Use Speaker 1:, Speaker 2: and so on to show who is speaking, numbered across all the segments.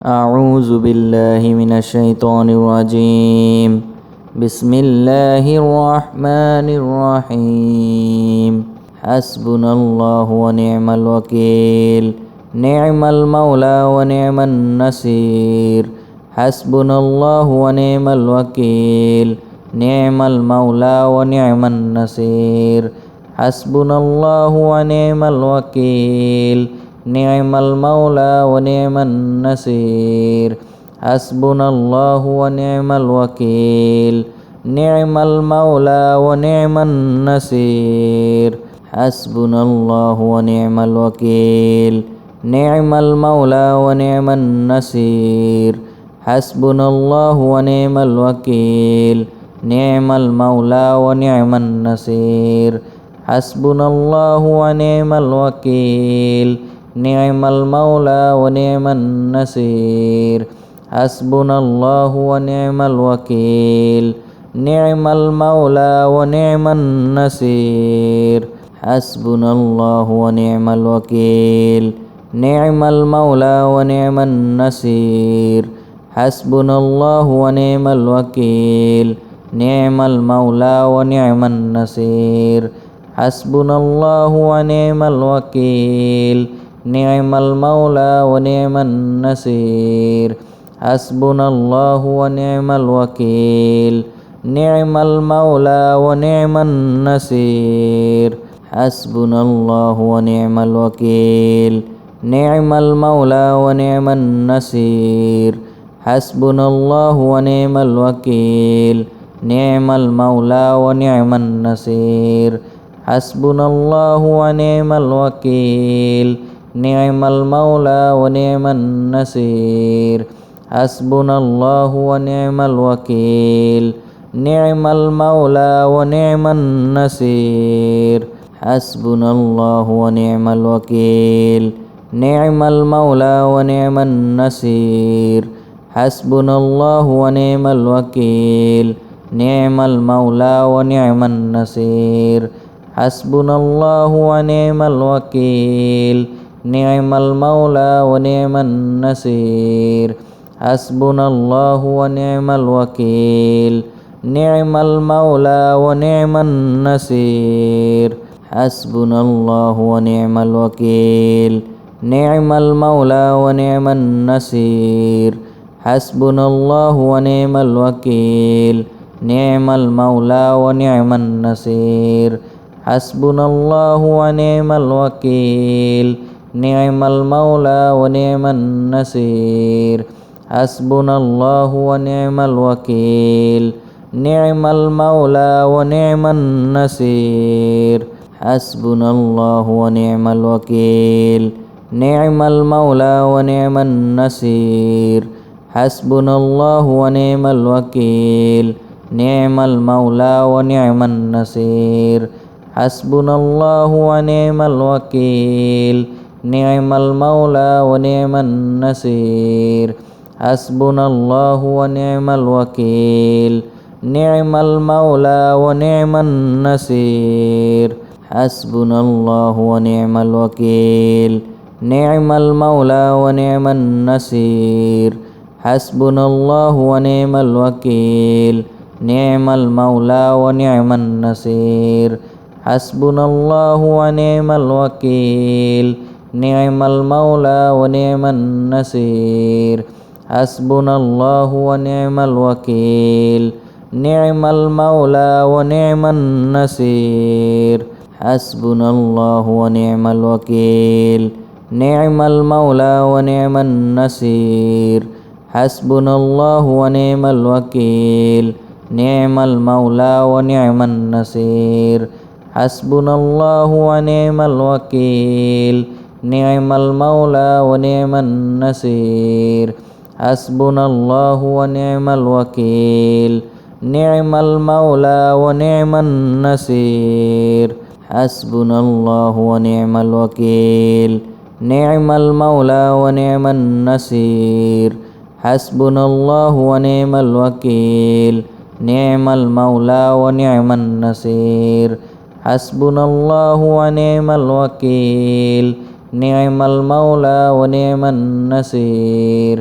Speaker 1: أعوذ بالله من الشيطان الرجيم. بسم الله الرحمن الرحيم. حسبنا الله ونعم الوكيل. نعم المولى ونعم النصير. حسبنا الله ونعم الوكيل. نعم المولى ونعم النصير. حسبنا الله ونعم الوكيل. نعم المولى ونعم النصير. حسبنا الله ونعم الوكيل. نعم المولى ونعم النصير. حسبنا الله ونعم الوكيل. نعم المولى ونعم النصير. حسبنا الله ونعم الوكيل. نعم المولى ونعم النصير. حسبنا الله ونعم الوكيل. نعم المولى ونعم النصير. حسبنا الله ونعم الوكيل. نعم المولى ونعم النصير. حسبنا الله ونعم الوكيل. نعم المولى ونعم النصير. حسبنا الله ونعم الوكيل. نعم المولى ونعم النصير. حسبنا الله ونعم الوكيل. نعم المولى ونعم النصير. حسبنا الله ونعم الوكيل. نعم المولى ونعم النصير. حسبنا الله ونعم الوكيل. نعم المولى ونعم النصير. حسبنا الله ونعم الوكيل. نعم المولى ونعم النصير. حسبنا الله ونعم الوكيل. نعم المولى ونعم النصير. حسبنا الله ونعم الوكيل. نعم المولى ونعم النصير. حسبنا الله ونعم الوكيل. نعم المولى ونعم النصير. حسبنا الله ونعم الوكيل. نعم المولى ونعم النصير. حسبنا الله ونعم الوكيل. نعم المولى ونعم النصير. حسبنا الله ونعم الوكيل. نعم المولى ونعم النصير. حسبنا الله ونعم الوكيل. نعم المولى ونعم النصير. حسبنا الله ونعم الوكيل. نعم المولى ونعم النصير. حسبنا الله ونعم الوكيل. نعم المولى ونعم النصير. حسبنا الله ونعم الوكيل. نعم المولى ونعم النصير. حسبنا الله ونعم الوكيل. نعم المولى ونعم النصير. حسبنا الله ونعم الوكيل. نعم المولى ونعم النصير. حسبنا الله ونعم الوكيل. نعم المولى ونعم النصير. حسبنا الله ونعم الوكيل. نعم المولى ونعم النصير. حسبنا الله ونعم الوكيل. نعم المولى ونعم النصير. حسبنا الله ونعم الوكيل. نعم المولى ونعم النصير. حسبنا الله ونعم الوكيل. نعم المولى ونعم النصير. حسبنا الله ونعم الوكيل. نعم المولى ونعم النصير. حسبنا الله ونعم الوكيل. نعم المولى ونعم النصير. حسبنا الله ونعم الوكيل. نعم المولى ونعم النصير. حسبنا الله ونعم الوكيل. نعم المولى ونعم النصير. حسبنا الله ونعم الوكيل. نعم المولى ونعم النصير. حسبنا الله ونعم الوكيل. نعم المولى ونعم النصير. حسبنا الله ونعم الوكيل. نعم المولى ونعم النصير. حسبنا الله ونعم الوكيل. نعم المولى ونعم النصير.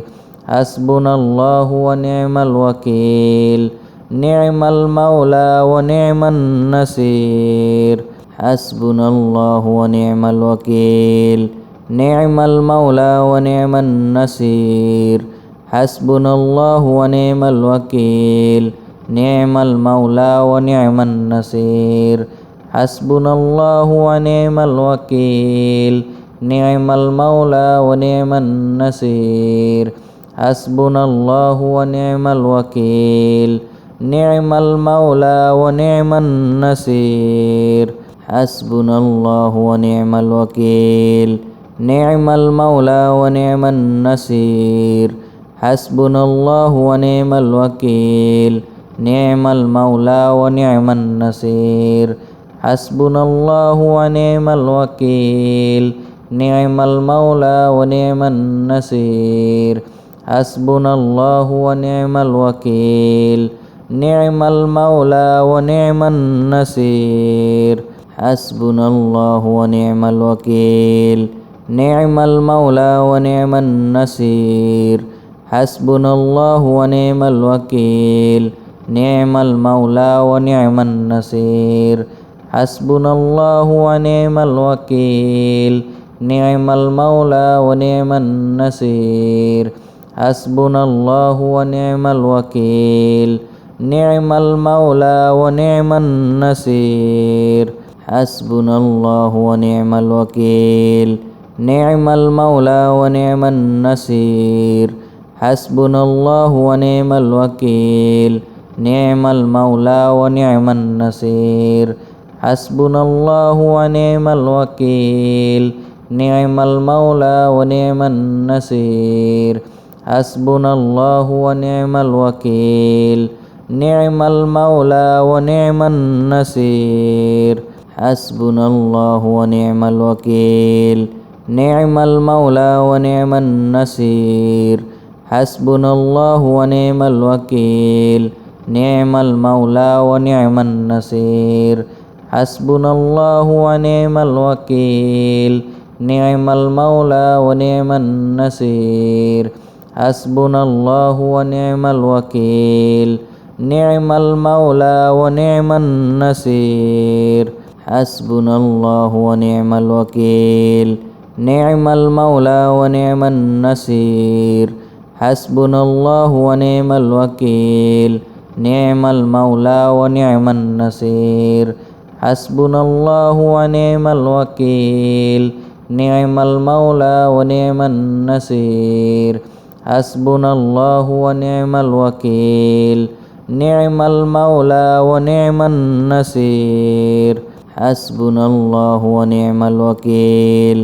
Speaker 1: حسبنا الله ونعم الوكيل نعم المولى ونعم النصير حسبنا الله ونعم الوكيل نعم المولى ونعم النصير حسبنا الله ونعم الوكيل نعم المولى ونعم النصير حسبنا الله ونعم الوكيل نعم المولى ونعم النصير حسبنا الله ونعم الوكيل نعم المولى ونعم النصير حسبنا الله ونعم الوكيل نعم المولى ونعم النصير حسبنا الله ونعم الوكيل نعم المولى ونعم النصير حسبنا الله ونعم الوكيل نعم المولى ونعم النصير حسبنا الله ونعم الوكيل نعم المولى ونعم النصير حسبنا الله ونعم الوكيل نعم المولى ونعم النصير حسبنا الله ونعم الوكيل نعم المولى ونعم النصير حسبنا الله ونعم الوكيل نعم المولى ونعم النصير حسبنا الله ونعم الوكيل نعم المولى ونعم النصير حسبنا الله ونعم الوكيل نعم المولى ونعم النصير حسبنا الله ونعم الوكيل نعم المولى ونعم النصير حسبنا الله ونعم الوكيل نعم المولى ونعم النصير حسبنا الله ونعم الوكيل نعم المولى ونعم النصير حسبنا الله ونعم الوكيل نعم المولى ونعم النصير حسبنا الله ونعم الوكيل نعم المولى ونعم النصير حسبنا الله ونعم الوكيل نعم المولى ونعم النصير حسبنا الله ونعم الوكيل نعم المولى ونعم النصير حسبنا الله ونعم الوكيل نعم المولى ونعم النصير حسبنا الله ونعم الوكيل نعم المولى ونعم النصير حسبنا الله ونعم الوكيل نعم المولى ونعم النصير حسبنا الله ونعم الوكيل نعم المولى ونعم النصير حسبنا الله ونعم الوكيل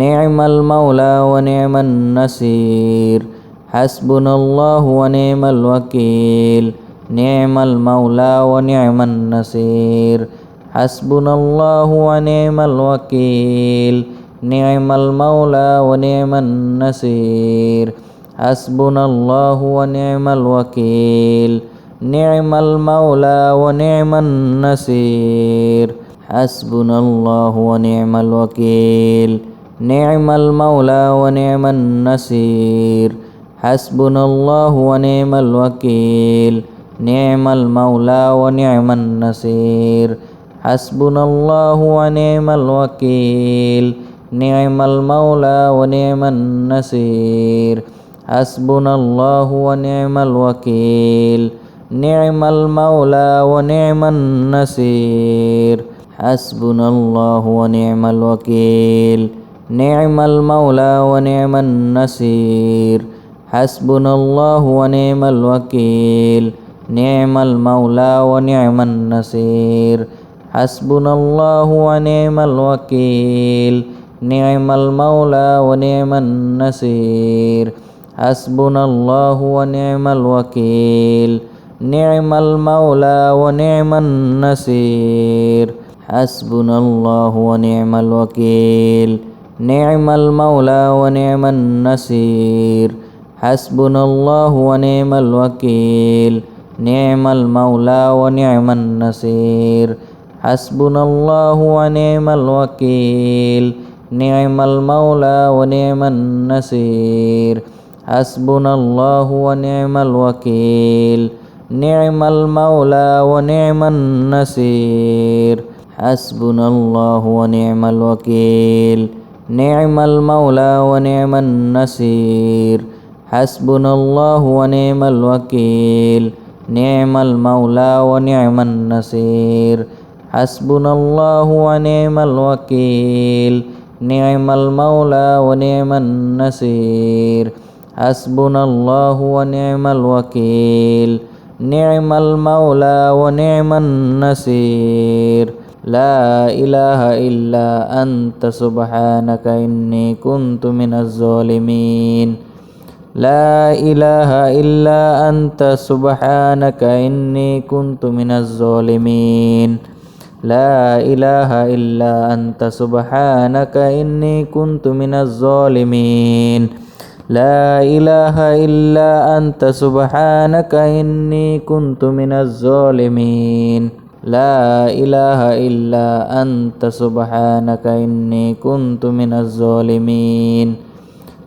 Speaker 1: نعم المولى ونعم النصير حسبنا الله ونعم الوكيل نعم المولى ونعم النصير حسبنا الله ونعم الوكيل نعم المولى ونعم النصير حسبنا الله ونعم الوكيل نعم المولى ونعم النصير حسبنا الله ونعم الوكيل نعم المولى ونعم النصير حسبنا الله ونعم الوكيل نعم المولى ونعم النصير حسبنا الله ونعم الوكيل نعم المولى ونعم النصير حسبنا الله ونعم الوكيل نعم المولى ونعم النصير حسبنا الله ونعم الوكيل نعم المولى ونعم النصير حسبنا الله ونعم الوكيل نعم المولى ونعم النصير حسبنا الله ونعم الوكيل نعم المولى ونعم النصير حسبنا الله ونعم الوكيل نعم المولى ونعم النصير حسبنا الله ونعم الوكيل نعم المولى ونعم النصير حسبنا الله ونعم الوكيل نعم المولى ونعم النصير حسبنا الله ونعم الوكيل نعم المولى ونعم النصير حسبنا الله ونعم الوكيل نعم المولى ونعم النصير حسبنا الله ونعم الوكيل نعم المولى ونعم النصير حسبنا الله ونعم الوكيل نعم المولى ونعم النصير حسبنا الله ونعم الوكيل نعم المولى ونعم النصير حسبنا الله ونعم الوكيل نعم المولى ونعم النصير لا إله إلا أنت سبحانك إني كنت من الظالمين لا إله إلا أنت سبحانك إني كنت من الظالمين لا إله إلا أنت سبحانك إني كنت من الظالمين لا إله إلا أنت سبحانك إني كنت من الظالمين لا إله إلا أنت سبحانك إني كنت من الظالمين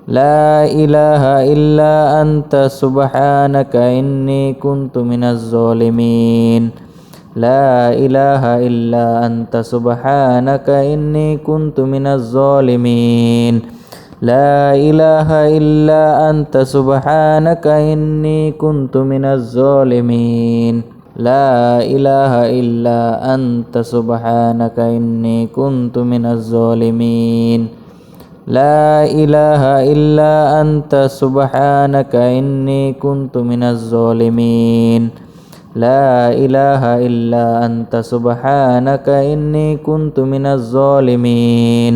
Speaker 1: لا إله إلا أنت سبحانك إني كنت من الظالمين لا إله إلا أنت سبحانك إني كنت من الظالمين لا إله إلا أنت سبحانك إني كنت من الظالمين لا إله إلا أنت سبحانك إني كنت من الظالمين لا إله إلا أنت سبحانك إني كنت من الظالمين لا إله إلا أنت سبحانك إني كنت من الظالمين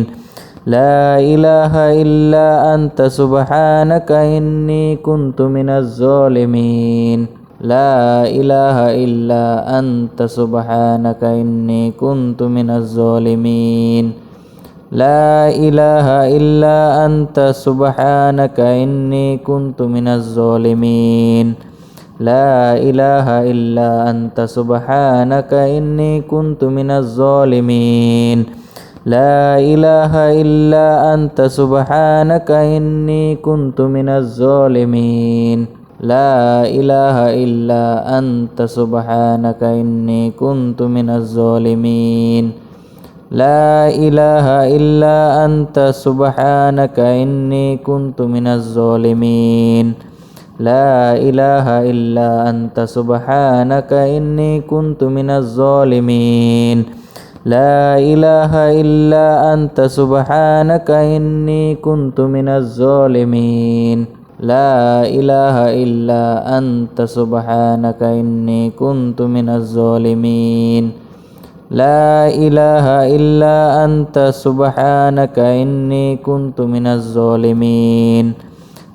Speaker 1: لا إله إلا أنت سبحانك إني كنت من الظالمين لا إله إلا أنت سبحانك إني كنت من الظالمين لا إله إلا أنت سبحانك إني كنت من الظالمين لا إله إلا أنت سبحانك إني كنت من الظالمين لا إله إلا أنت سبحانك إني كنت من الظالمين لا إله إلا أنت سبحانك إني كنت من الظالمين لا إله إلا أنت سبحانك إني كنت من الظالمين لا إله إلا أنت سبحانك إني كنت من الظالمين لا إله إلا أنت سبحانك إني كنت من الظالمين لا إله إلا أنت سبحانك إني كنت من الظالمين لا إله إلا أنت سبحانك إني كنت من الظالمين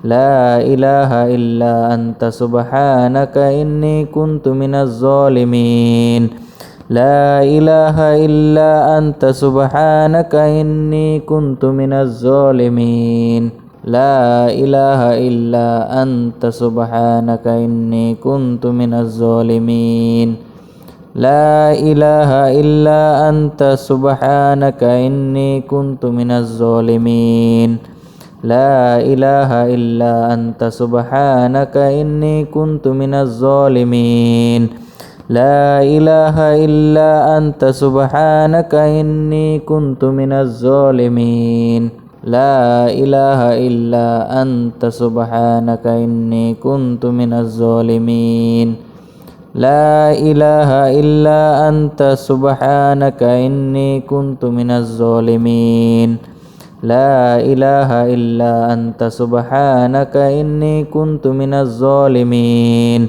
Speaker 1: لا إله إلا أنت سبحانك إني كنت من الظالمين لا إله إلا أنت سبحانك إني كنت من الظالمين لا إله إلا أنت سبحانك إني كنت من الظالمين لا إله إلا أنت سبحانك إني كنت من الظالمين لا إله إلا أنت سبحانك إني كنت من الظالمين لا إله إلا أنت سبحانك إني كنت من الظالمين لا إله إلا أنت سبحانك إني كنت من الظالمين لا إله إلا أنت سبحانك إني كنت من الظالمين لا إله إلا أنت سبحانك إني كنت من الظالمين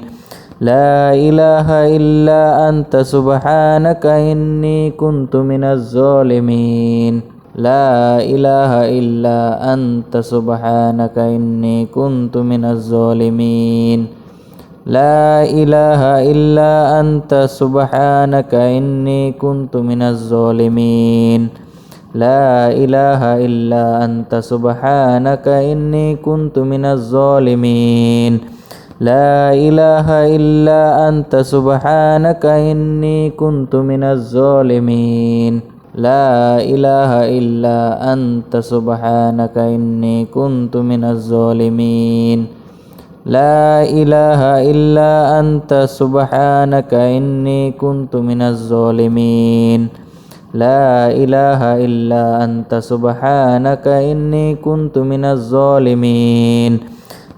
Speaker 1: لا إله إلا أنت سبحانك إني كنت من الظالمين لا إله إلا أنت سبحانك إني كنت من الظالمين لا إله إلا أنت سبحانك إني كنت من الظالمين لا إله إلا أنت سبحانك إني كنت من الظالمين لا إله إلا أنت سبحانك إني كنت من الظالمين لا إله إلا أنت سبحانك إني كنت من الظالمين لا إله إلا أنت سبحانك إني كنت من الظالمين لا إله إلا أنت سبحانك إني كنت من الظالمين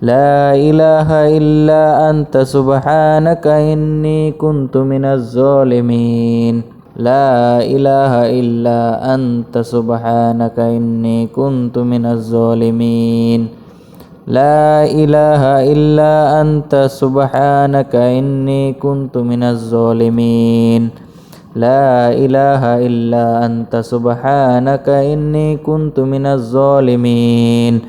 Speaker 1: لا إله إلا أنت سبحانك إني كنت من الظالمين لا إله إلا أنت سبحانك إني كنت من الظالمين لا إله إلا أنت سبحانك إني كنت من الظالمين لا إله إلا أنت سبحانك إني كنت من الظالمين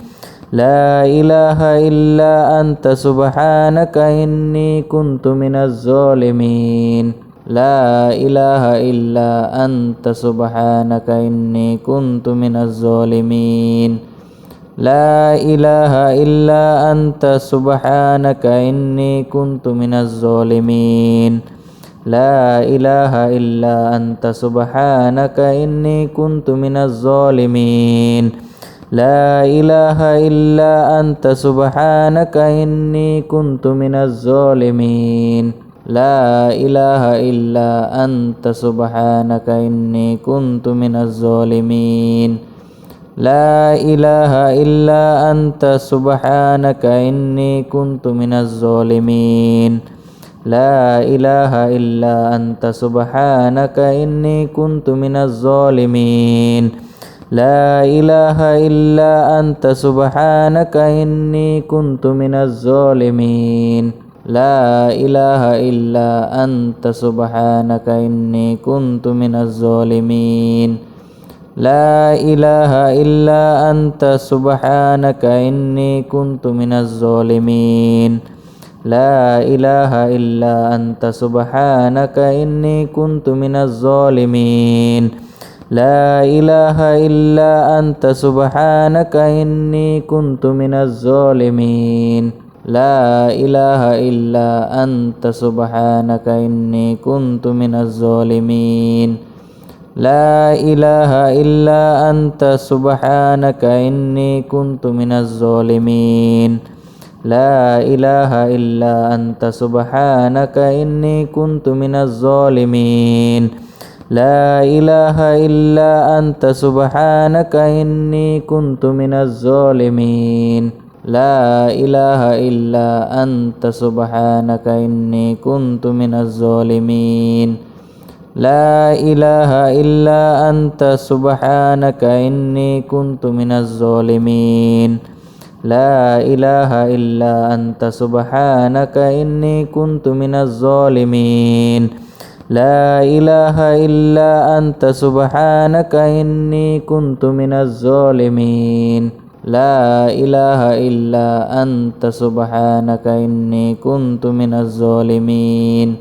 Speaker 1: لا إله إلا أنت سبحانك إني كنت من الظالمين لا إله إلا أنت سبحانك إني كنت من الظالمين لا إله إلا أنت سبحانك إني كنت من الظالمين لا إله إلا أنت سبحانك إني كنت من الظالمين لا إله إلا أنت سبحانك إني كنت من الظالمين لا إله إلا أنت سبحانك إني كنت من الظالمين لا إله إلا أنت سبحانك إني كنت من الظالمين لا إله إلا أنت سبحانك إني كنت من الظالمين لا إله إلا أنت سبحانك إني كنت من الظالمين لا إله إلا أنت سبحانك إني كنت من الظالمين لا إله إلا أنت سبحانك إني كنت من الظالمين لا إله إلا أنت سبحانك إني كنت من الظالمين لا إله إلا أنت سبحانك إني كنت من الظالمين لا إله إلا أنت سبحانك إني كنت من الظالمين لا إله إلا أنت سبحانك إني كنت من الظالمين لا إله إلا أنت سبحانك إني كنت من الظالمين لا إله إلا أنت سبحانك إني كنت من الظالمين لا إله إلا أنت سبحانك إني كنت من الظالمين لا إله إلا أنت سبحانك إني كنت من الظالمين لا إله إلا أنت سبحانك إني كنت من الظالمين لا إله إلا أنت سبحانك إني كنت من الظالمين لا إله إلا أنت سبحانك إني كنت من الظالمين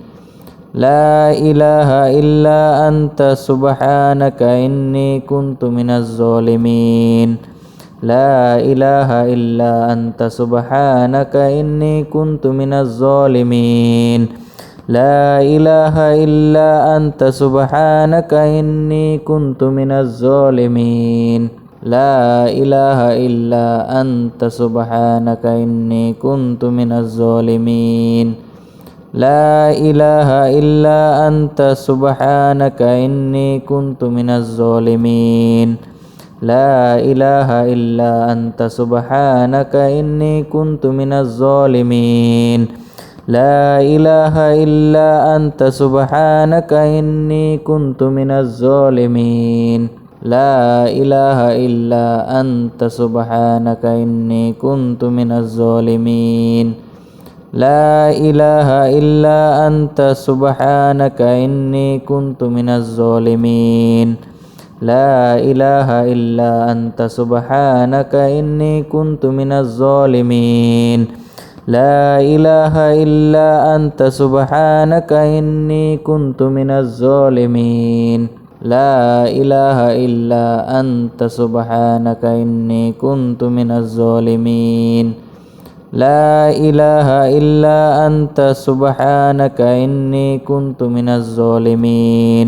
Speaker 1: لا إله إلا أنت سبحانك إني كنت من الظالمين لا إله إلا أنت سبحانك إني كنت من الظالمين لا إله إلا أنت سبحانك إني كنت من الظالمين لا إله إلا أنت سبحانك إني كنت من الظالمين لا إله إلا أنت سبحانك إني كنت من الظالمين لا إله إلا أنت سبحانك إني كنت من الظالمين لا إله إلا أنت سبحانك إني كنت من الظالمين لا إله إلا أنت سبحانك إني كنت من الظالمين لا إله إلا أنت سبحانك إني كنت من الظالمين لا إله إلا أنت سبحانك إني كنت من الظالمين لا إله إلا أنت سبحانك إني كنت من الظالمين لا إله إلا أنت سبحانك إني كنت من الظالمين لا إله إلا أنت سبحانك إني كنت من الظالمين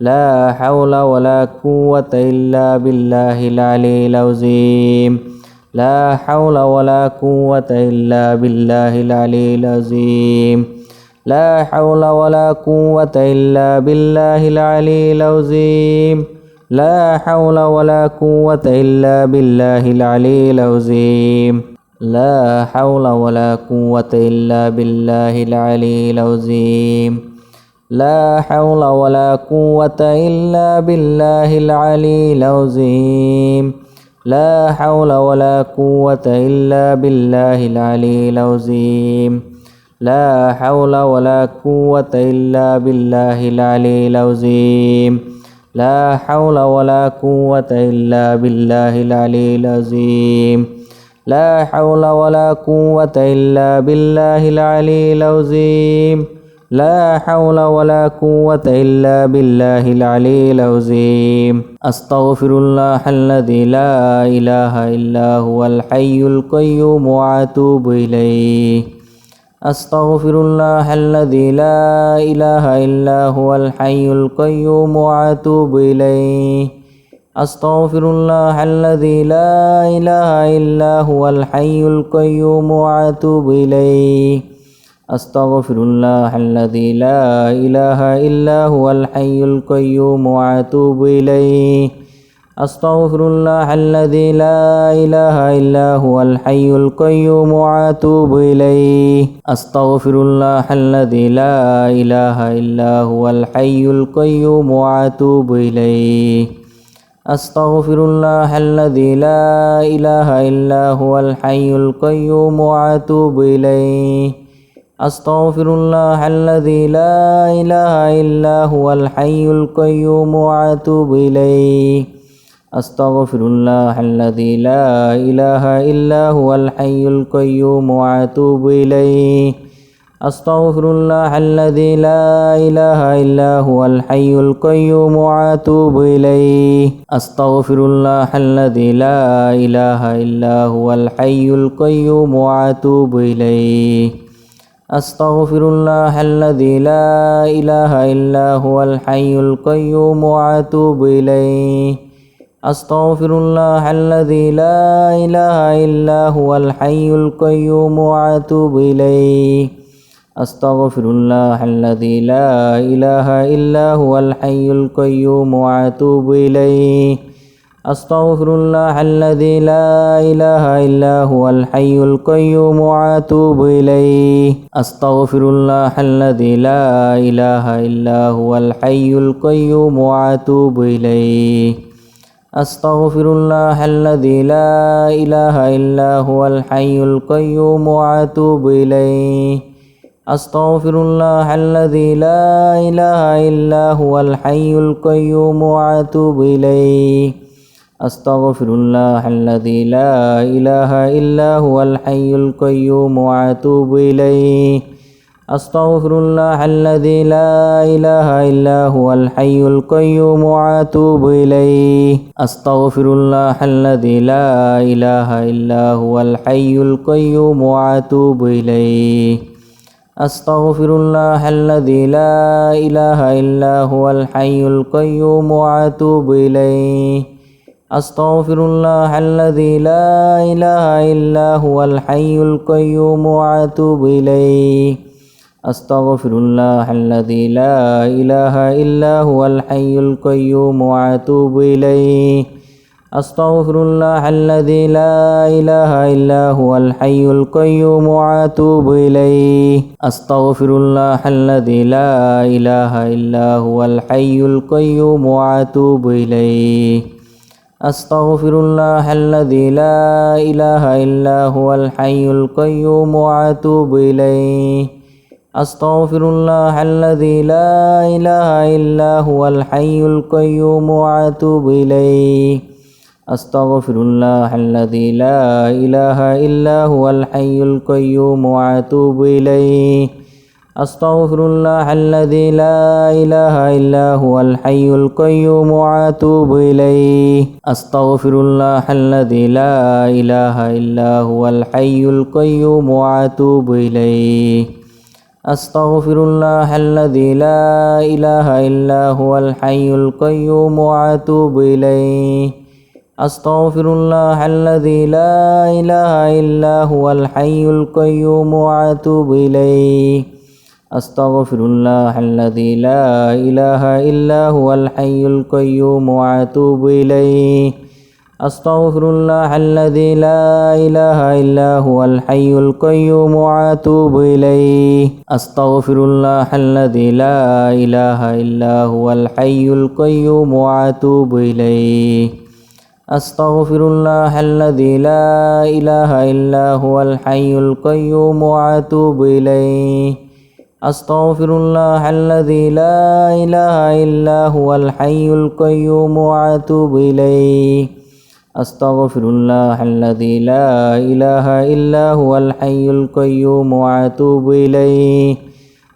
Speaker 1: لا حول ولا قوة إلا بالله العلي العظيم لا حول ولا قوة إلا بالله العلي العظيم لا حول ولا قوة إلا بالله العلي العظيم لا حول ولا قوة إلا بالله العلي العظيم لا حول ولا قوة إلا بالله العلي العظيم لا حول ولا قوة إلا بالله العلي العظيم لا حول ولا قوة إلا بالله العلي العظيم لا حول ولا قوة إلا بالله العلي العظيم لا حول ولا قوة إلا بالله العلي العظيم لا حول ولا قوة إلا بالله العلي العظيم لا حول ولا قوة إلا بالله العلي العظيم أستغفر الله الذي لا إله إلا هو الحي القيوم وأتوب إليه أستغفر الله الذي لا إله إلا هو الحي القيوم وأتوب إليه أستغفر الله الذي لا إله إلا هو الحي القيوم وأتوب إليه أستغفر الله الذي لا إله إلا هو الحي القيوم وأتوب إليه أستغفر الله الذي لا إله إلا هو الحي القيوم وأتوب إليه أستغفر الله الذي لا إله إلا هو الحي القيوم وأتوب إليه أستغفر الله الذي لا إله إلا هو الحي القيوم وأتوب إليه أستغفر الله الذي لا إله إلا هو الحي القيوم وأتوب إليه أستغفر الله الذي لا إله إلا هو الحي القيوم وأتوب إليه أستغفر الله الذي لا إله إلا هو الحي القيوم وأتوب إليه أستغفر الله الذي لا إله إلا هو الحي القيوم وأتوب إليه أستغفر الله الذي لا إله إلا هو الحي القيوم وأتوب إليه أستغفر الله الذي لا إله إلا هو الحي القيوم وأتوب إليه أستغفر الله الذي لا إله إلا هو الحي القيوم وأتوب إليه أستغفر الله الذي لا إله إلا هو الحي القيوم وأتوب إليه أستغفر الله الذي لا إله إلا هو الحي القيوم وأتوب إليه أستغفر الله الذي لا إله إلا هو الحي القيوم وأتوب إليه أستغفر الله الذي لا إله إلا هو الحي القيوم وأتوب إليه أستغفر الله الذي لا إله إلا هو الحي القيوم وأتوب إليه أستغفر الله الذي لا إله إلا هو الحي القيوم وأتوب إليه أستغفر الله الذي لا إله إلا هو الحي القيوم وأتوب إليه أستغفر الله الذي لا إله إلا هو الحي القيوم وأتوب إليه أستغفر الله الذي لا إله إلا هو الحي القيوم وأتوب إليه أستغفر الله الذي لا إله إلا هو الحي القيوم وأتوب إليه أستغفر الله الذي لا إله إلا هو الحي القيوم وأتوب إليه أستغفر الله الذي لا إله إلا هو الحي القيوم وأتوب إليه أستغفر الله الذي لا إله إلا هو الحي القيوم وأتوب إليه أستغفر الله الذي لا إله إلا هو الحي القيوم وأتوب إليه أستغفر الله الذي لا إله إلا هو الحي القيوم وأتوب إليه أستغفر الله الذي لا إله إلا هو الحي القيوم وأتوب إليه أستغفر الله الذي لا إله إلا هو الحي القيوم وأتوب إليه أستغفر الله الذي لا إله إلا هو الحي القيوم وأتوب إليه أستغفر الله الذي لا إله إلا هو الحي القيوم وأتوب إليه أستغفر الله الذي لا إله إلا هو الحي القيوم وأتوب إليه أستغفر الله الذي لا إله إلا هو الحي القيوم وأتوب إليه أستغفر الله الذي لا إله إلا هو الحي القيوم وأتوب إليه أستغفر الله الذي لا إله إلا هو الحي القيوم وأتوب إليه أستغفر الله الذي لا إله إلا هو الحي القيوم وأتوب إليه أستغفر الله الذي لا إله إلا هو الحي القيوم وأتوب إليه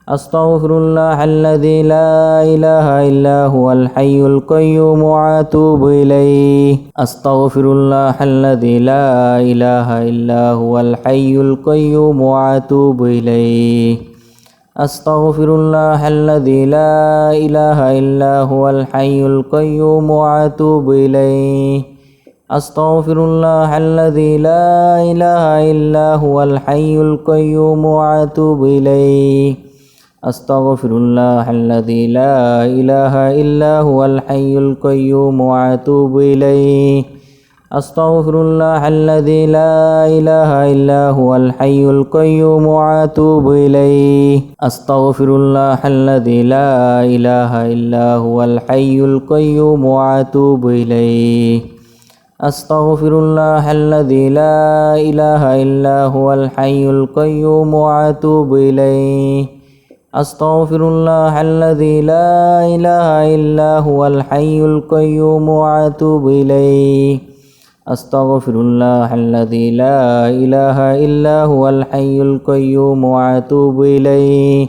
Speaker 1: أستغفر الله الذي لا إله إلا هو الحي القيوم وأتوب إليه أستغفر الله الذي لا إله إلا هو الحي القيوم وأتوب إليه أستغفر الله الذي لا إله إلا هو الحي القيوم وأتوب إليه أستغفر الله الذي لا إله إلا هو الحي القيوم وأتوب إليه أستغفر الله الذي لا إله إلا هو الحي القيوم وأتوب إليه أستغفر الله الذي لا إله إلا هو الحي القيوم وأتوب إليه أستغفر الله الذي لا إله إلا هو الحي القيوم وأتوب إليه أستغفر الله الذي لا إله إلا هو الحي القيوم وأتوب إليه أستغفر الله الذي لا إله إلا هو الحي القيوم وأتوب إليه أستغفر الله الذي لا إله إلا هو الحي القيوم وأتوب إليه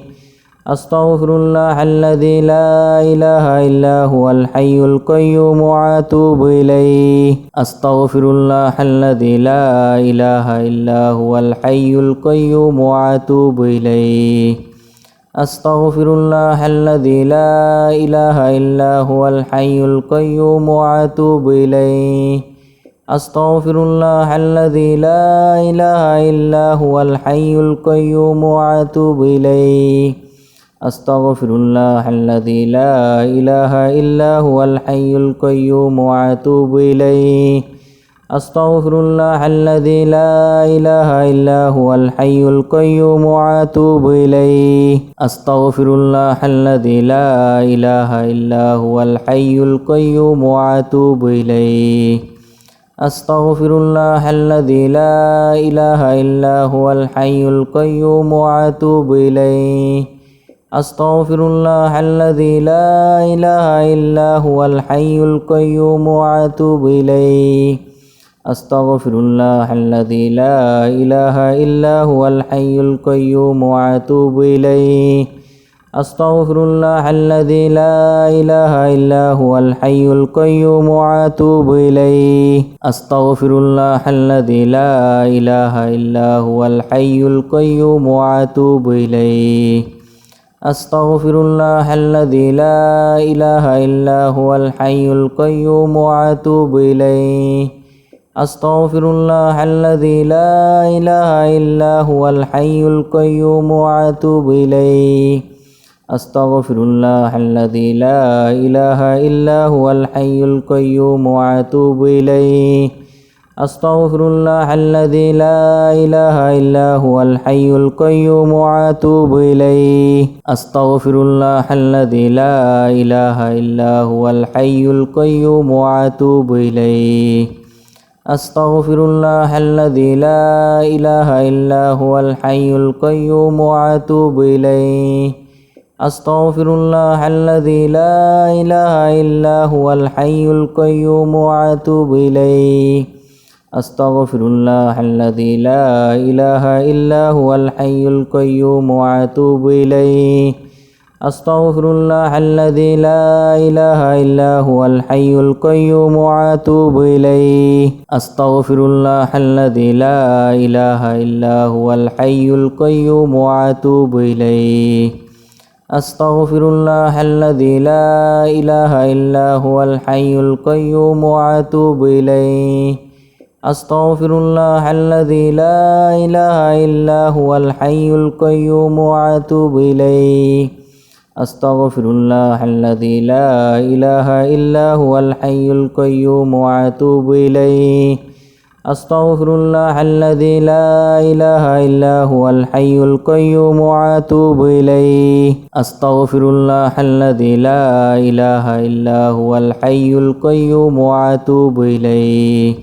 Speaker 1: أستغفر الله الذي لا إله إلا هو الحي القيوم وأتوب إليه أستغفر الله الذي لا إله إلا هو الحي القيوم وأتوب إليه أستغفر الله الذي لا إله إلا هو الحي القيوم وأتوب إليه أستغفر الله الذي لا إله إلا هو الحي القيوم وأتوب إليه أستغفر الله الذي لا إله إلا هو الحي القيوم وأتوب إليه أستغفر الله الذي لا إله إلا هو الحي القيوم وأتوب إليه أستغفر الله الذي لا إله إلا هو الحي القيوم وأتوب إليه أستغفر الله الذي لا إله إلا هو الحي القيوم وأتوب إليه أستغفر الله الذي لا إله إلا هو الحي القيوم وأتوب إليه أستغفر الله الذي لا إله إلا هو الحي القيوم وأتوب إليه أستغفر الله الذي لا إله إلا هو الحي القيوم وأتوب إليه أستغفر الله الذي لا إله إلا هو الحي القيوم وأتوب إليه أستغفر الله الذي لا إله إلا هو الحي القيوم وأتوب إليه أستغفر الله الذي لا إله إلا هو الحي القيوم وأتوب إليه أستغفر الله الذي لا إله إلا هو الحي القيوم وأتوب إليه أستغفر الله الذي لا إله إلا هو الحي القيوم وأتوب إليه أستغفر الله الذي لا إله إلا هو الحي القيوم وأتوب إليه أستغفر الله الذي لا إله إلا هو الحي القيوم وأتوب إليه أستغفر الله الذي لا إله إلا هو الحي القيوم وأتوب إليه أستغفر الله الذي لا إله إلا هو الحي القيوم وأتوب إليه أستغفر الله الذي لا إله إلا هو الحي القيوم وأتوب إليه أستغفر الله الذي لا إله إلا هو الحي القيوم وأتوب إليه أستغفر الله الذي لا إله إلا هو الحي القيوم وأتوب إليه أستغفر الله الذي لا إله إلا هو الحي القيوم وأتوب إليه أستغفر الله الذي لا إله إلا هو الحي القيوم وأتوب إليه أستغفر الله الذي لا إله إلا هو الحي القيوم وأتوب إليه أستغفر الله الذي لا إله إلا هو الحي القيوم وأتوب إليه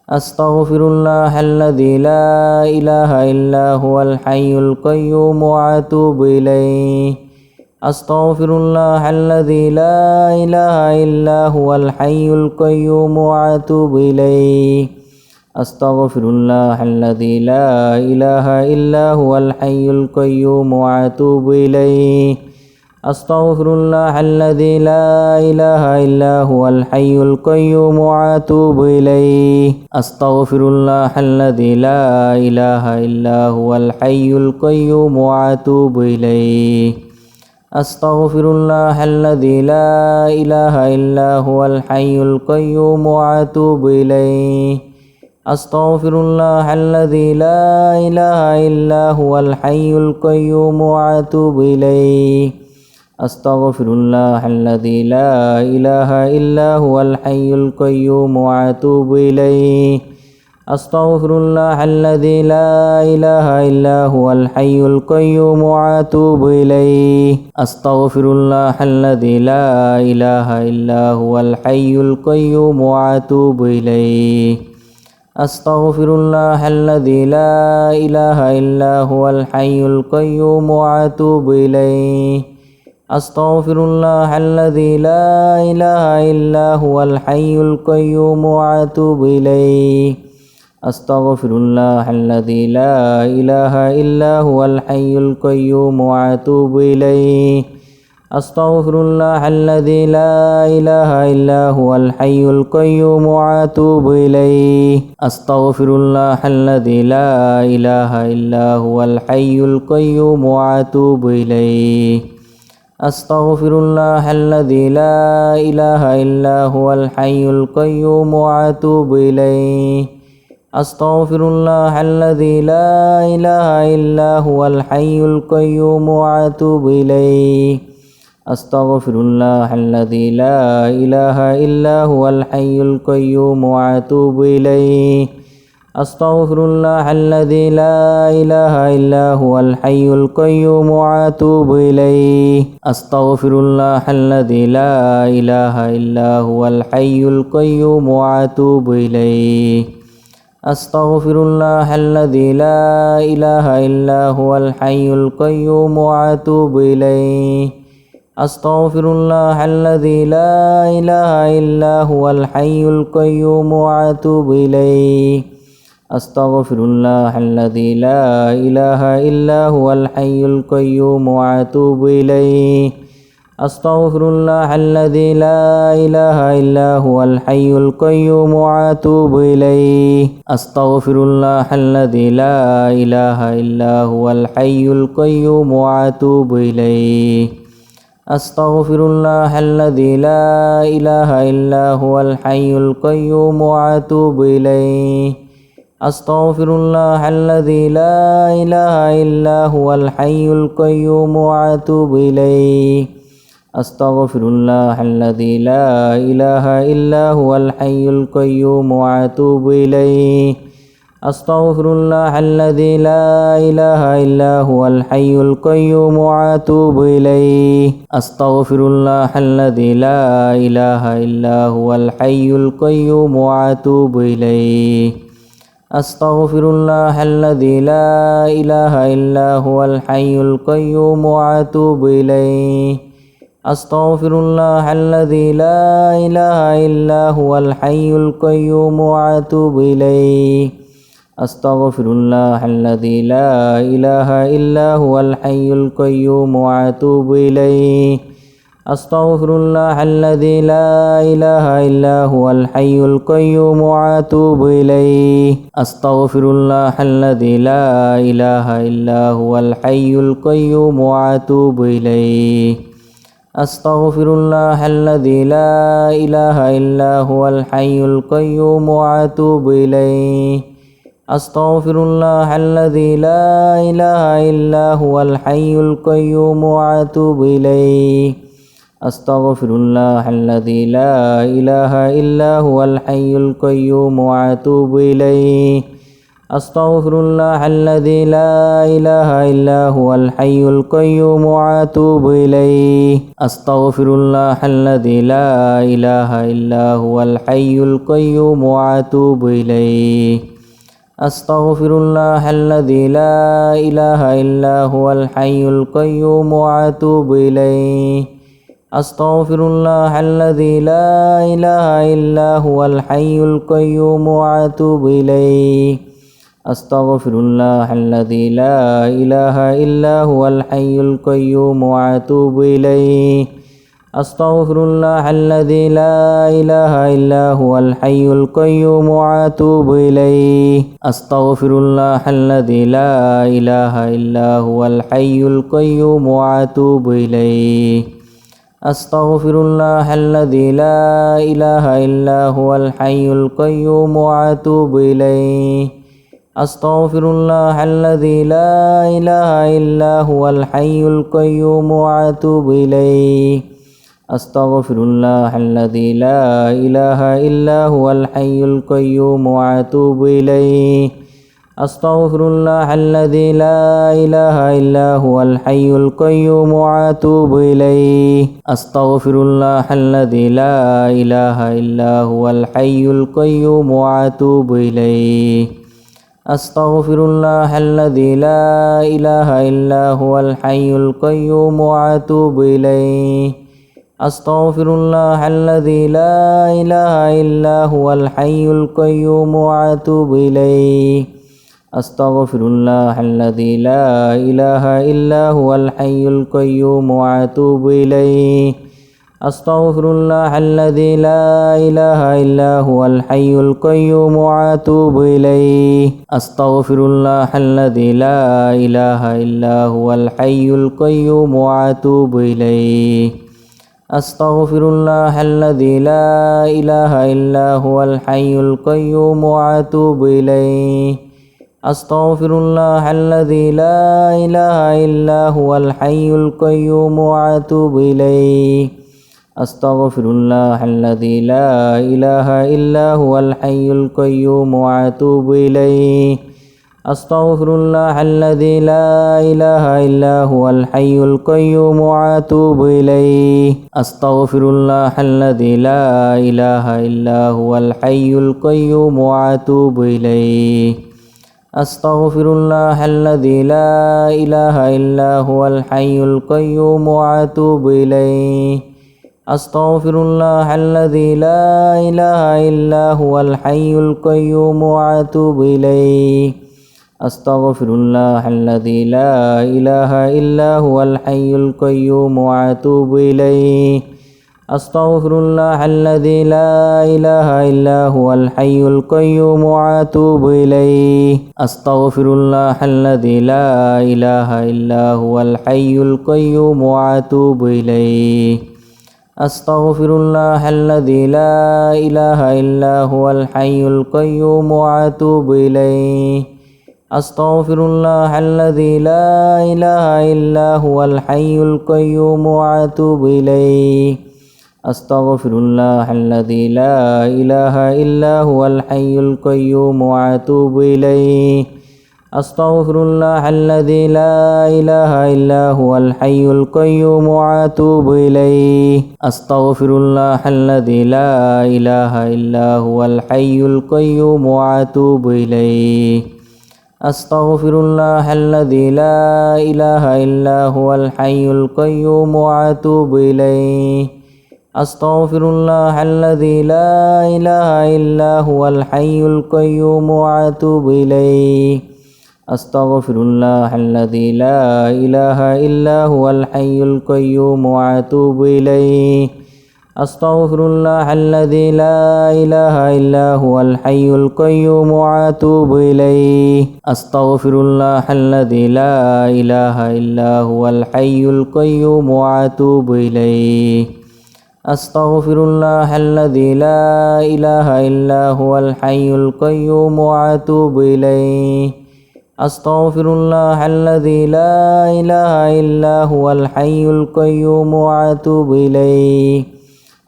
Speaker 1: أستغفر الله الذي لا إله إلا هو الحي القيوم وأتوب إليه أستغفر الله الذي لا إله إلا هو الحي القيوم وأتوب إليه أستغفر الله الذي لا إله إلا هو الحي القيوم وأتوب إليه أستغفر الله الذي لا إله إلا هو الحي القيوم وأتوب إليه أستغفر الله الذي لا إله إلا هو الحي القيوم وأتوب إليه أستغفر الله الذي لا إله إلا هو الحي القيوم وأتوب إليه أستغفر الله الذي لا إله إلا هو الحي القيوم وأتوب إليه أستغفر الله الذي لا إله إلا هو الحي القيوم وأتوب إليه أستغفر الله الذي لا إله إلا هو الحي القيوم وأتوب إليه أستغفر الله الذي لا إله إلا هو الحي القيوم وأتوب إليه أستغفر الله الذي لا إله إلا هو الحي القيوم وأتوب إليه أستغفر الله الذي لا إله إلا هو الحي القيوم وأتوب إليه أستغفر الله الذي لا إله إلا هو الحي القيوم وأتوب إليه أستغفر الله الذي لا إله إلا هو الحي القيوم وأتوب إليه أستغفر الله الذي لا إله إلا هو الحي القيوم وأتوب إليه أستغفر الله الذي لا إله إلا هو الحي القيوم وأتوب إليه أستغفر الله الذي لا إله إلا هو الحي القيوم وأتوب إليه أستغفر الله الذي لا إله إلا هو الحي القيوم وأتوب إليه أستغفر الله الذي لا إله إلا هو الحي القيوم وأتوب إليه أستغفر الله الذي لا إله إلا هو الحي القيوم وأتوب إليه أستغفر الله الذي لا إله إلا هو الحي القيوم وأتوب إليه أستغفر الله الذي لا إله إلا هو الحي القيوم وأتوب إليه أستغفر الله الذي لا إله إلا هو الحي القيوم وأتوب إليه أستغفر الله الذي لا إله إلا هو الحي القيوم وأتوب إليه أستغفر الله الذي لا إله إلا هو الحي القيوم وأتوب إليه أستغفر الله الذي لا إله إلا هو الحي القيوم وأتوب إليه أستغفر الله الذي لا إله إلا هو الحي القيوم وأتوب إليه أستغفر الله الذي لا إله إلا هو الحي القيوم وأتوب إليه أستغفر الله الذي لا إله إلا هو الحي القيوم وأتوب إليه أستغفر الله الذي لا إله إلا هو الحي القيوم وأتوب إليه أستغفر الله الذي لا إله إلا هو الحي القيوم وأتوب إليه أستغفر الله الذي لا إله إلا هو الحي القيوم وأتوب إليه আস্তাগফিরুল্লাহ আল্লাযী লা ইলাহা ইল্লা হুয়াল হাইয়ুল কাইয়্যুম ওয়া আতুবু ইলাইহি আস্তাগফিরুল্লাহ আল্লাযী লা ইলাহা ইল্লা হুয়াল হাইয়ুল কাইয়্যুম ওয়া আতুবু ইলাইহি আস্তাগফিরুল্লাহ আল্লাযী লা ইলাহা ইল্লা হুয়াল হাইয়ুল কাইয়্যুম ওয়া আতুবু ইলাইহি আস্তাগফিরুল্লাহ আল্লাযী লা ইলাহা ইল্লা হুয়াল হাইয়ুল কাইয়্যুম ওয়া আতুবু ইলাইহি আস্তাগফিরুল্লাহ আল্লাযী লা ইলাহা ইল্লা হুয়াল হাইয়ুল কাইয়্যুম ওয়া আতুবু ইলাইহি আস্তাগফিরুল্লাহ আল্লাযী লা ইলাহা ইল্লা হুয়াল হাইয়ুল কাইয়্যুম ওয়া আতুবু ইলাইহি আস্তাগফিরুল্লাহ আল্লাযী লা ইলাহা ইল্লা হুয়াল হাইয়ুল কাইয়্যুম ওয়া আতুবু ইলাইহি আস্তাগফিরুল্লাহ আল্লাযী লা ইলাহা ইল্লা হুয়াল হাইয়ুল কাইয়্যুম ওয়া আতুবু ইলাইহি আস্তাগফিরুল্লাহ আল্লাযী লা ইলাহা ইল্লা হুয়াল হাইয়ুল কাইয়্যুম ওয়া আতুবু ইলাইহি আস্তাগফিরুল্লাহ আল্লাযী লা ইলাহা ইল্লা হুয়াল হাইয়ুল কাইয়্যুম ওয়া আতুবু ইলাইহি আস্তাগফিরুল্লাহ আল্লাযী লা ইলাহা ইল্লা হুয়াল হাইয়ুল কাইয়্যুম ওয়া আতুবু ইলাইহি আস্তাগফিরুল্লাহ আল্লাযী লা ইলাহা ইল্লা হুয়াল হাইয়ুল কাইয়্যুম ওয়া আতুবু ইলাইহি আস্তাগফিরুল্লাহ আল্লাযী লা ইলাহা ইল্লা হুয়াল হাইয়ুল কাইয়্যুম ওয়া আতুবু ইলাইহি আস্তাগফিরুল্লাহ আল্লাযী লা ইলাহা ইল্লা হুয়াল হাইয়ুল কাইয়্যুম ওয়া আতুবু ইলাইহি আস্তাগফিরুল্লাহ আল্লাযী লা ইলাহা ইল্লা হুয়াল হাইয়ুল কাইয়্যুম ওয়া আতুবু ইলাইহি আস্তাগফিরুল্লাহ আল্লাযী লা ইলাহা ইল্লা হুয়াল হাইয়ুল কাইয়্যুম ওয়া আতুবু ইলাইহি আস্তাগফিরুল্লাহ আল্লাযী লা ইলাহা ইল্লা হুয়াল হাইয়ুল কাইয়্যুম ওয়া আতুবু ইলাইহি আস্তাগফিরুল্লাহ আল্লাযী লা ইলাহা ইল্লা হুয়াল হাইয়ুল কাইয়্যুম ওয়া আতুবু ইলাইহি আস্তাগফিরুল্লাহ আল্লাযী লা ইলাহা ইল্লা হুয়াল হাইয়ুল কাইয়্যুম ওয়া আতুবু ইলাইহি আস্তাগফিরুল্লাহ আল্লাযী লা ইলাহা ইল্লা হুয়াল হাইয়ুল কাইয়্যুম ওয়া আতুবু ইলাইহি আস্তাগফিরুল্লাহ আল্লাযী লা ইলাহা ইল্লা হুয়াল হাইয়ুল কাইয়্যুম ওয়া আতুবু ইলাইহি আস্তাগফিরুল্লাহ আল্লাযী লা ইলাহা ইল্লা হুয়াল হাইয়ুল কাইয়্যুম ওয়া আতুবু ইলাইহি আস্তাগফিরুল্লাহ আল্লাযী লা ইলাহা ইল্লা হুয়াল হাইয়ুল কাইয়্যুম ওয়া আতুবু ইলাইহি আস্তাগফিরুল্লাহ আল্লাযী লা ইলাহা ইল্লা হুয়াল হাইয়ুল কাইয়্যুম ওয়া আতুবু ইলাইহি আস্তাগফিরুল্লাহ আল্লাযী লা ইলাহা ইল্লা হুয়াল হাইয়ুল কাইয়্যুম ওয়া আতুবু ইলাইহি আস্তাগফিরুল্লাহ আল্লাযী লা ইলাহা ইল্লা হুয়াল হাইয়ুল কাইয়্যুম ওয়া আতুবু ইলাইহি আস্তাগফিরুল্লাহ আল্লাযী লা ইলাহা ইল্লা হুয়াল হাইয়ুল কাইয়্যুম ওয়া আতুবু ইলাইহি আস্তাগফিরুল্লাহ আল্লাযী লা ইলাহা ইল্লা হুয়াল হাইয়ুল কাইয়্যুম ওয়া আতুবু ইলাইহি আস্তাগফিরুল্লাহ আল্লাযী লা ইলাহা ইল্লা হুয়াল হাইয়ুল কাইয়্যুম ওয়া আতুবু ইলাইহি আস্তাগফিরুল্লাহ আল্লাযী লা ইলাহা ইল্লা হুয়াল হাইয়ুল কাইয়্যুম ওয়া আতুবু ইলাইহি আস্তাগফিরুল্লাহ আল্লাযী লা ইলাহা ইল্লা হুয়াল হাইয়ুল কাইয়্যুম ওয়া আতুবু ইলাইহি আস্তাগফিরুল্লাহ আল্লাযী লা ইলাহা ইল্লা হুয়াল হাইয়ুল কাইয়্যুম ওয়া আতুবু ইলাইহি আস্তাগফিরুল্লাহ আল্লাযী লা ইলাহা ইল্লা হুয়াল হাইয়ুল কাইয়্যুম ওয়া আতুবু ইলাইহি আস্তাগফিরুল্লাহ আল্লাযী লা ইলাহা ইল্লা হুয়াল হাইয়ুল কাইয়্যুম ওয়া আতুবু ইলাইহি আস্তাগফিরুল্লাহ আল্লাযী লা ইলাহা ইল্লা হুয়াল হাইয়ুল কাইয়্যুম ওয়া আতুবু ইলাইহি আস্তাগফিরুল্লাহ আল্লাযী লা ইলাহা ইল্লা হুয়াল হাইয়ুল কাইয়্যুম ওয়া আতুবু ইলাইহি আস্তাগফিরুল্লাহ আল্লাযী লা ইলাহা ইল্লা হুয়াল হাইয়ুল কাইয়্যুম ওয়া আতুবু ইলাইহি আস্তাগফিরুল্লাহ আল্লাযী লা ইলাহা ইল্লা হুয়াল হাইয়ুল কাইয়্যুম ওয়া আতুবু ইলাইহি আস্তাগফিরুল্লাহ আল্লাযী লা ইলাহা ইল্লা হুয়াল হাইয়ুল কাইয়্যুম ওয়া আতুবু ইলাইহি أستغفر الله الذي لا إله إلا هو الحي القيوم وأتوب إليه أستغفر الله الذي لا إله إلا هو الحي القيوم وأتوب إليه أستغفر الله الذي لا إله إلا هو الحي القيوم وأتوب إليه أستغفر الله الذي لا إله إلا هو الحي القيوم وأتوب إليه أستغفر الله الذي لا إله إلا هو الحي القيوم وأتوب إليه أستغفر الله الذي لا إله إلا هو الحي القيوم وأتوب إليه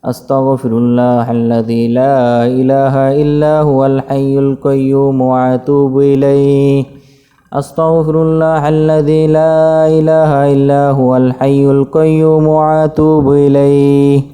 Speaker 1: أستغفر الله الذي لا إله إلا هو الحي القيوم وأتوب إليه أستغفر الله الذي لا إله إلا هو الحي القيوم وأتوب إليه